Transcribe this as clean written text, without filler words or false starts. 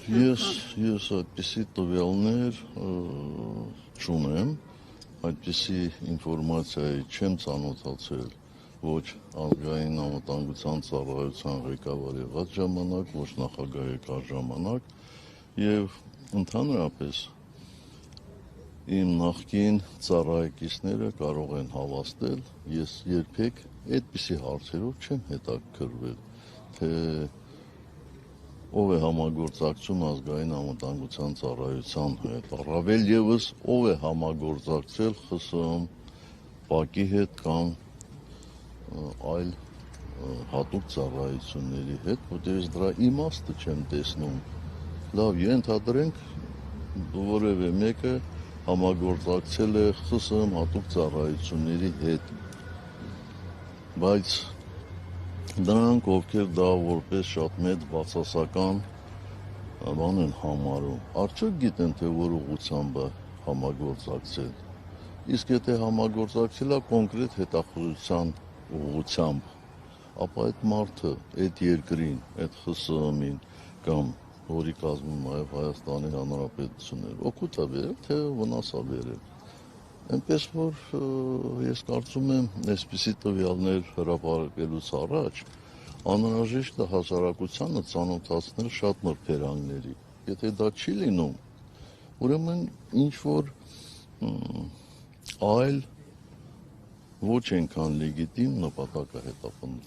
Ես այդպիսի տվյալներ չունեմ, այդպիսի ինֆորմացիայի չեմ ծանոթացել ոչ ազգային անվտանգության ծառայության ղեկավար եղած ժամանակ, ոչ նախագահ եղած ժամանակ եւ ընդհանրապես իմ նախկին ծառայեկիցները կարող են հավաստել, ես երբեք այդպիսի հարցերով չեմ հետաքրքրվել, թե ով է համագործակցում ազգային անվտանգության ծառայության հետ, առավել եւս ով է համագործակցել ԽՍՀՄ ՊԱԿ-ի հետ կամ այլ հատուկ ծառայությունների հետ, որտեղ ես դրա իմաստը չեմ տեսնում։ Լավ, ենթադրենք որևէ մեկը համագործակցել է ԽՍՀՄ հատուկ ծառայությունների հետ, բայց դրանք, ովքեր դա որպես շատ մեծ բացասական բան են համարում, արդյոք գիտեն, թե որ ուղղությամբ է համագործակցել։ Իսկ եթե համագործակցել է կոնկրետ հետախուզության ուղղությամբ, ապա այդ մարդը, այդ երկրին, այդ ԽՍՀՄ-ին կամ որի կազմում նաև Հայաստանի Հանրապետությունն էր, օգուտ է բերել, թե վնաս է բերել։ Այնպես որ ես կարծում եմ, այսպիսի տվյալներ հրապարակելուց առաջ անհրաժեշտ է հասարակությանը ծանոթացնել շատ մրբերանգների։ Եթե դա չի լինում, ուրեմն ինչ-որ այլ ոչ այնքան լեգիտիմ նպատակ է հետապնդվում։